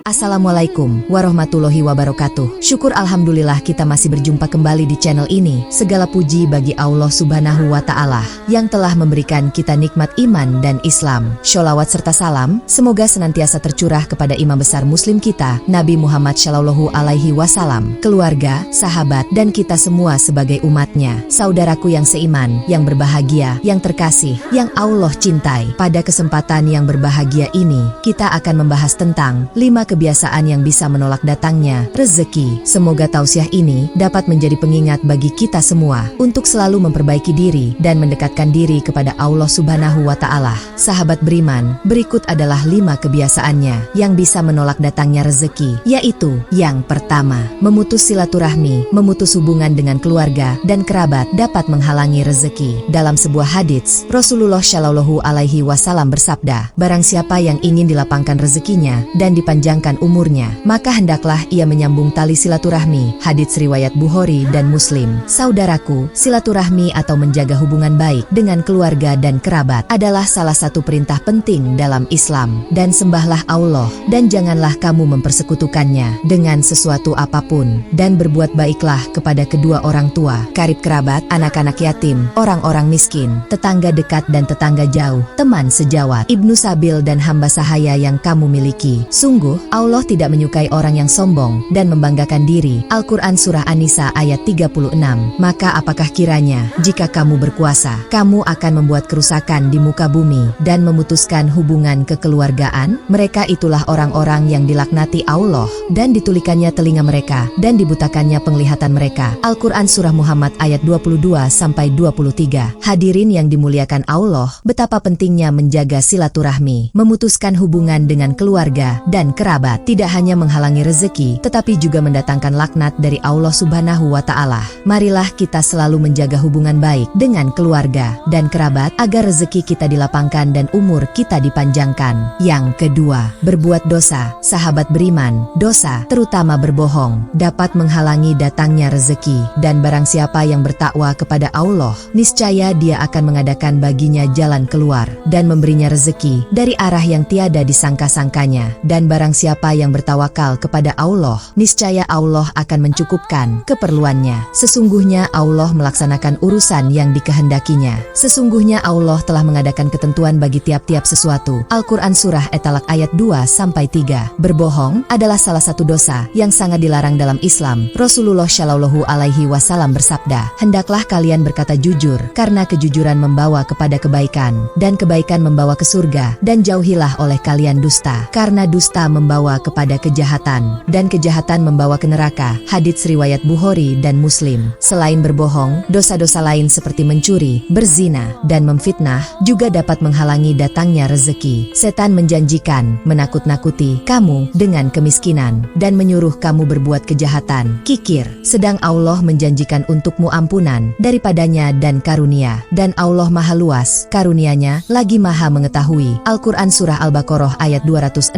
Assalamualaikum warahmatullahi wabarakatuh. Syukur alhamdulillah kita masih berjumpa kembali di channel ini. Segala puji bagi Allah subhanahu wa ta'ala yang telah memberikan kita nikmat iman dan Islam. Sholawat serta salam semoga senantiasa tercurah kepada imam besar muslim kita, Nabi Muhammad Shallallahu Alaihi Wasallam, keluarga, sahabat, dan kita semua sebagai umatnya. Saudaraku yang seiman, yang berbahagia, yang terkasih, yang Allah cintai. Pada kesempatan yang berbahagia ini, kita akan membahas tentang 5 kebiasaan yang bisa menolak datangnya rezeki. Semoga tausiah ini dapat menjadi pengingat bagi kita semua untuk selalu memperbaiki diri dan mendekatkan diri kepada Allah subhanahu wa ta'ala. Sahabat beriman, berikut adalah 5 kebiasaannya yang bisa menolak datangnya rezeki, yaitu yang pertama, memutus silaturahmi. Memutus hubungan dengan keluarga dan kerabat dapat menghalangi rezeki. Dalam sebuah hadits, Rasulullah Shallallahu Alaihi Wasallam bersabda, barang siapa yang ingin dilapangkan rezekinya dan dipanjangkan umurnya, maka hendaklah ia menyambung tali silaturahmi. Hadits riwayat Bukhari dan Muslim. Saudaraku, silaturahmi atau menjaga hubungan baik dengan keluarga dan kerabat adalah salah satu perintah penting dalam Islam. Dan sembahlah Allah dan janganlah kamu mempersekutukannya dengan sesuatu apapun, dan berbuat baiklah kepada kedua orang tua, karib kerabat, anak-anak yatim, orang-orang miskin, tetangga dekat dan tetangga jauh, teman sejawat, ibnu sabil dan hamba sahaya yang kamu miliki. Sungguh Allah tidak menyukai orang yang sombong dan membanggakan diri. Al-Quran Surah An-Nisa ayat 36. Maka apakah kiranya jika kamu berkuasa, kamu akan membuat kerusakan di muka bumi dan memutuskan hubungan kekeluargaan? Mereka itulah orang-orang yang dilaknati Allah dan ditulikannya telinga mereka dan dibutakannya penglihatan mereka. Al-Quran Surah Muhammad ayat 22-23. Hadirin yang dimuliakan Allah, betapa pentingnya menjaga silaturahmi. Memutuskan hubungan dengan keluarga dan kerabat tidak hanya menghalangi rezeki, tetapi juga mendatangkan laknat dari Allah subhanahu wa ta'ala. Marilah kita selalu menjaga hubungan baik dengan keluarga dan kerabat agar rezeki kita dilapangkan dan umur kita dipanjangkan. Yang kedua, berbuat dosa. Sahabat beriman, dosa, terutama berbohong, dapat menghalangi datangnya rezeki. Dan barang siapa yang bertakwa kepada Allah, niscaya Dia akan mengadakan baginya jalan keluar dan memberinya rezeki dari arah yang tiada disangka-sangkanya. Dan barang siapa yang bertawakal kepada Allah, niscaya Allah akan mencukupkan keperluannya. Sesungguhnya Allah melaksanakan urusan yang dikehendakinya. Sesungguhnya Allah telah mengadakan ketentuan bagi tiap-tiap sesuatu. Al-Quran Surah At-Talaq ayat 2-3. Berbohong adalah salah satu dosa yang sangat dilarang dalam Islam. Rasulullah Shallallahu Alaihi Wasallam bersabda, hendaklah kalian berkata jujur, karena kejujuran membawa kepada kebaikan, dan kebaikan membawa ke surga, dan jauhilah oleh kalian dusta, karena dusta membawa kepada kejahatan, dan kejahatan membawa ke neraka. Hadits riwayat Bukhari dan Muslim. Selain berbohong, dosa-dosa lain seperti mencuri, berzina, dan memfitnah juga dapat menghalangi datangnya rezeki. Setan menjanjikan, menakut-nakuti kamu dengan kemiskinan, dan menyuruh kamu berbuat kejahatan, kikir. Sedang Allah menjanjikan untukmu ampunan daripadanya dan karunia. Dan Allah maha luas, karunia-Nya lagi maha mengetahui. Al-Quran Surah Al-Baqarah ayat 268.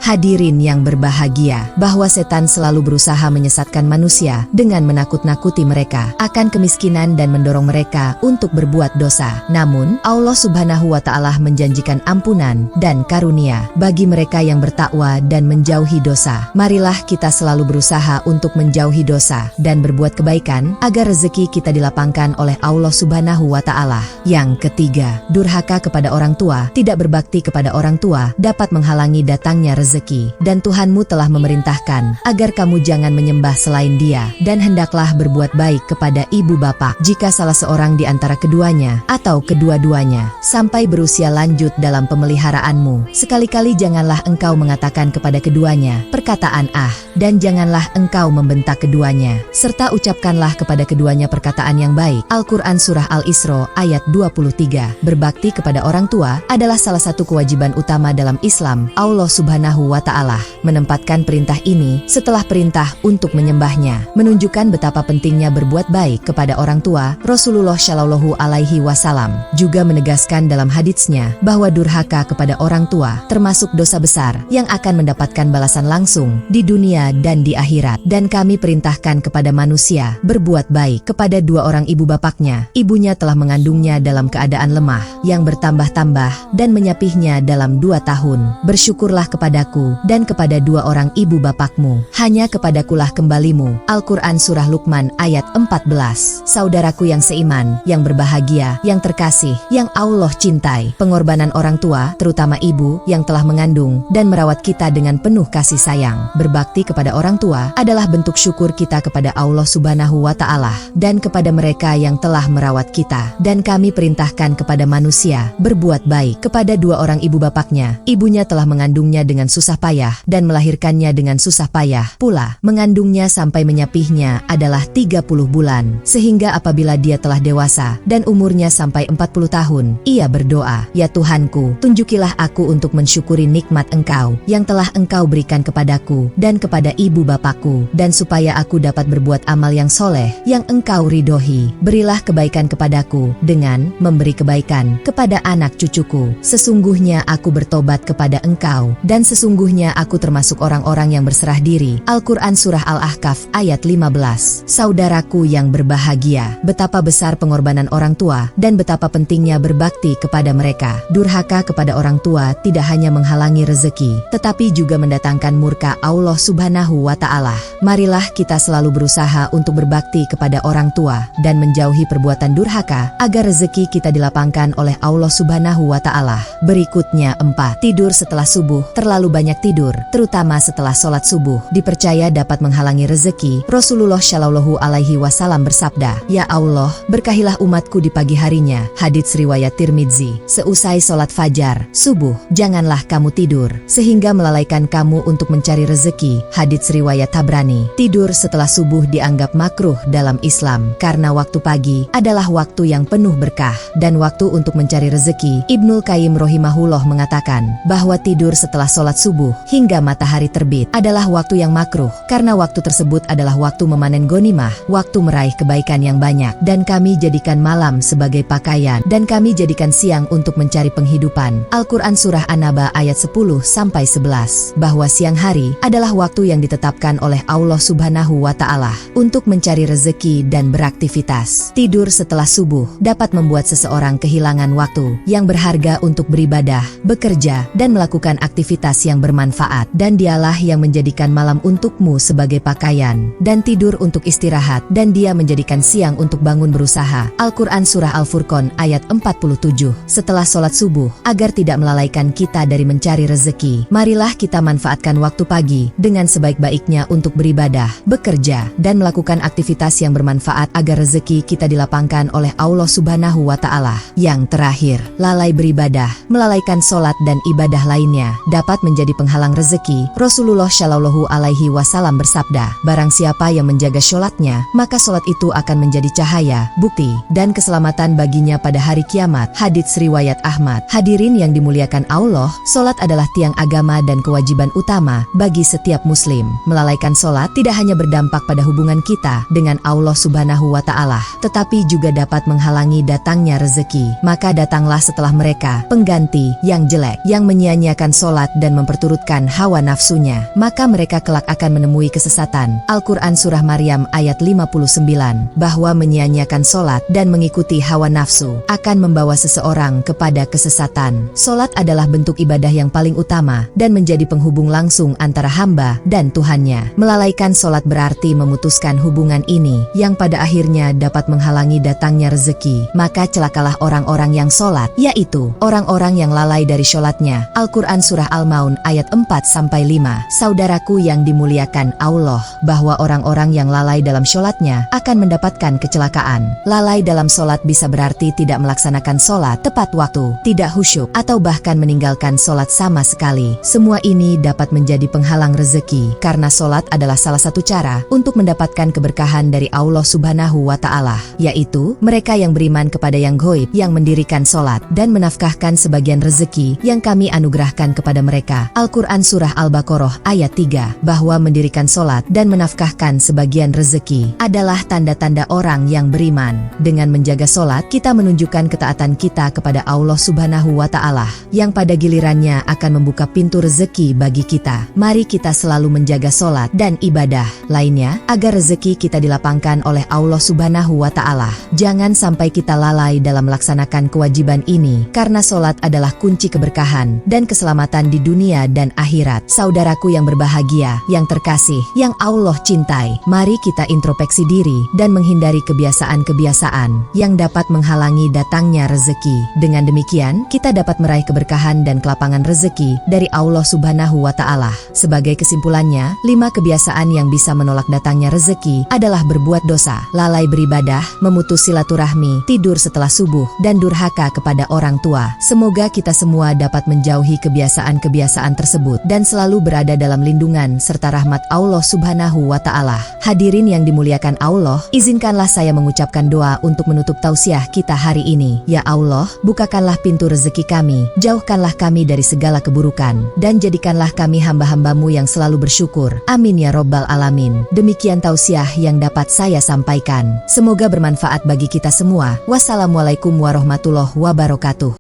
Hadirin yang berbahagia, bahwa setan selalu berusaha menyesatkan manusia dengan menakut-nakuti mereka akan kemiskinan dan mendorong mereka untuk berbuat dosa. Namun, Allah subhanahu wa ta'ala menjanjikan ampunan dan karunia bagi mereka yang bertakwa dan menjauhi dosa. Marilah kita selalu berusaha untuk menjauhi dosa dan berbuat kebaikan agar rezeki kita dilapangkan oleh Allah subhanahu wa ta'ala. Yang ketiga, durhaka kepada orang tua. Tidak berbakti kepada orang tua dapat menghalangi datangnya rezeki, dan Tuhanmu telah memerintahkan agar kamu jangan menyembah selain Dia, dan hendaklah berbuat baik kepada ibu bapak jika salah seorang di antara keduanya atau kedua-duanya sampai berusia lanjut dalam pemeliharaanmu. Sekali-kali janganlah engkau mengatakan kepada keduanya perkataan dan janganlah engkau membentak keduanya, serta ucapkanlah kepada keduanya perkataan yang baik. Al-Quran Surah Al-Isra ayat 23. Berbakti kepada orang tua adalah salah satu kewajiban utama dalam Islam. Allah subhanahu Subhanahu wa Ta'ala menempatkan perintah ini setelah perintah untuk menyembahnya, menunjukkan betapa pentingnya berbuat baik kepada orang tua. Rasulullah Shallallahu Alaihi Wasallam juga menegaskan dalam haditsnya bahwa durhaka kepada orang tua termasuk dosa besar yang akan mendapatkan balasan langsung di dunia dan di akhirat. Dan kami perintahkan kepada manusia berbuat baik kepada dua orang ibu bapaknya. Ibunya telah mengandungnya dalam keadaan lemah yang bertambah-tambah dan menyapihnya dalam 2 tahun. Bersyukurlah kepadaku dan kepada dua orang ibu bapakmu. Hanya kepadakulah kembalimu. Al-Quran Surah Luqman ayat 14. Saudaraku yang seiman, yang berbahagia, yang terkasih, yang Allah cintai, pengorbanan orang tua, terutama ibu yang telah mengandung dan merawat kita dengan penuh kasih sayang. Berbakti kepada orang tua adalah bentuk syukur kita kepada Allah Subhanahu wa Ta'ala dan kepada mereka yang telah merawat kita. Dan kami perintahkan kepada manusia berbuat baik kepada dua orang ibu bapaknya. Ibunya telah mengandungnya dengan susah payah dan melahirkannya dengan susah payah pula. Mengandungnya sampai menyapihnya adalah 30 bulan, sehingga apabila dia telah dewasa dan umurnya sampai 40 tahun, ia berdoa, "Ya Tuhanku, tunjukilah aku untuk mensyukuri nikmat Engkau yang telah Engkau berikan kepadaku dan kepada ibu bapakku, dan supaya aku dapat berbuat amal yang soleh yang Engkau ridhoi. Berilah kebaikan kepadaku dengan memberi kebaikan kepada anak cucuku. Sesungguhnya aku bertobat kepada Engkau, dan sesungguhnya aku termasuk orang-orang yang berserah diri." Al-Quran Surah Al-Ahqaf ayat 15. Saudaraku yang berbahagia, betapa besar pengorbanan orang tua dan betapa pentingnya berbakti kepada mereka. Durhaka kepada orang tua tidak hanya menghalangi rezeki, tetapi juga mendatangkan murka Allah Subhanahu wa Ta'ala. Marilah kita selalu berusaha untuk berbakti kepada orang tua dan menjauhi perbuatan durhaka agar rezeki kita dilapangkan oleh Allah Subhanahu wa Ta'ala. Berikutnya 4. Tidur setelah subuh. Terlalu banyak tidur, terutama setelah sholat subuh, dipercaya dapat menghalangi rezeki. Rasulullah Shallallahu Alaihi Wasallam bersabda, "Ya Allah, berkahilah umatku di pagi harinya." Hadits riwayat Tirmidzi. Seusai sholat fajar, subuh, janganlah kamu tidur sehingga melalaikan kamu untuk mencari rezeki. Hadits riwayat Tabrani. Tidur setelah subuh dianggap makruh dalam Islam karena waktu pagi adalah waktu yang penuh berkah dan waktu untuk mencari rezeki. Ibnul Qayyim rahimahullah mengatakan bahwa tidur setelah sholat subuh hingga matahari terbit adalah waktu yang makruh karena waktu tersebut adalah waktu memanen ghanimah, waktu meraih kebaikan yang banyak. Dan kami jadikan malam sebagai pakaian dan kami jadikan siang untuk mencari penghidupan. Al-Quran Surah An-Naba ayat 10-11 bahwa siang hari adalah waktu yang ditetapkan oleh Allah Subhanahu wa Ta'ala untuk mencari rezeki dan beraktivitas. Tidur setelah subuh dapat membuat seseorang kehilangan waktu yang berharga untuk beribadah, bekerja, dan melakukan aktivitas yang bermanfaat. Dan dialah yang menjadikan malam untukmu sebagai pakaian dan tidur untuk istirahat, dan dia menjadikan siang untuk bangun berusaha. Al-Quran Surah Al-Furqan ayat 47. Setelah sholat subuh, agar tidak melalaikan kita dari mencari rezeki, marilah kita manfaatkan waktu pagi dengan sebaik-baiknya untuk beribadah, bekerja, dan melakukan aktivitas yang bermanfaat agar rezeki kita dilapangkan oleh Allah Subhanahu wa Ta'ala. Yang terakhir, lalai beribadah, melalaikan sholat dan ibadah lainnya dapat menjadi penghalang rezeki. Rasulullah Shallallahu Alaihi Wasallam bersabda, "Barang siapa yang menjaga sholatnya, maka sholat itu akan menjadi cahaya, bukti, dan keselamatan baginya pada hari kiamat." Hadits riwayat Ahmad. Hadirin yang dimuliakan Allah, sholat adalah tiang agama dan kewajiban utama bagi setiap muslim. Melalaikan sholat tidak hanya berdampak pada hubungan kita dengan Allah Subhanahu wa Ta'ala, tetapi juga dapat menghalangi datangnya rezeki. Maka datanglah setelah mereka pengganti yang jelek, yang menyia-nyiakan sholat dan memperturutkan hawa nafsunya. Maka mereka kelak akan menemui kesesatan. Al-Quran Surah Maryam ayat 59, bahwa menyia-nyiakan sholat dan mengikuti hawa nafsu akan membawa seseorang kepada kesesatan. Sholat adalah bentuk ibadah yang paling utama dan menjadi penghubung langsung antara hamba dan Tuhannya. Melalaikan sholat berarti memutuskan hubungan ini yang pada akhirnya dapat menghalangi datangnya rezeki. Maka celakalah orang-orang yang sholat, yaitu orang-orang yang lalai dari sholatnya. Al-Quran Surah Al-Maun ayat 4-5. Saudaraku yang dimuliakan Allah, bahwa orang-orang yang lalai dalam sholatnya akan mendapatkan kecelakaan. Lalai dalam sholat bisa berarti tidak melaksanakan sholat tepat waktu, tidak khusyuk, atau bahkan meninggalkan sholat sama sekali. Semua ini dapat menjadi penghalang rezeki, karena sholat adalah salah satu cara untuk mendapatkan keberkahan dari Allah Subhanahu wa Ta'ala, yaitu mereka yang beriman kepada yang gaib, yang mendirikan sholat dan menafkahkan sebagian rezeki yang kami anugerahkan kepada mereka. mereka. Al-Quran Surah Al-Baqarah ayat 3, bahwa mendirikan sholat dan menafkahkan sebagian rezeki adalah tanda-tanda orang yang beriman. Dengan menjaga sholat, kita menunjukkan ketaatan kita kepada Allah Subhanahu wa Ta'ala, yang pada gilirannya akan membuka pintu rezeki bagi kita. Mari kita selalu menjaga sholat dan ibadah lainnya, agar rezeki kita dilapangkan oleh Allah Subhanahu wa Ta'ala. Jangan sampai kita lalai dalam melaksanakan kewajiban ini, karena sholat adalah kunci keberkahan dan keselamatan di dunia dan akhirat. Saudaraku yang berbahagia, yang terkasih, yang Allah cintai, mari kita introspeksi diri dan menghindari kebiasaan-kebiasaan yang dapat menghalangi datangnya rezeki. Dengan demikian, kita dapat meraih keberkahan dan kelapangan rezeki dari Allah Subhanahu wa Ta'ala. Sebagai kesimpulannya, 5 kebiasaan yang bisa menolak datangnya rezeki adalah berbuat dosa, lalai beribadah, memutus silaturahmi, tidur setelah subuh, dan durhaka kepada orang tua. Semoga kita semua dapat menjauhi kebiasaan-kebiasaan tersebut dan selalu berada dalam lindungan serta rahmat Allah Subhanahu wa Ta'ala. Hadirin yang dimuliakan Allah, izinkanlah saya mengucapkan doa untuk menutup tausiah kita hari ini. Ya Allah, bukakanlah pintu rezeki kami, jauhkanlah kami dari segala keburukan, dan jadikanlah kami hamba-hambamu yang selalu bersyukur. Amin ya Robbal Alamin. Demikian tausiah yang dapat saya sampaikan. Semoga bermanfaat bagi kita semua. Wassalamualaikum warahmatullahi wabarakatuh.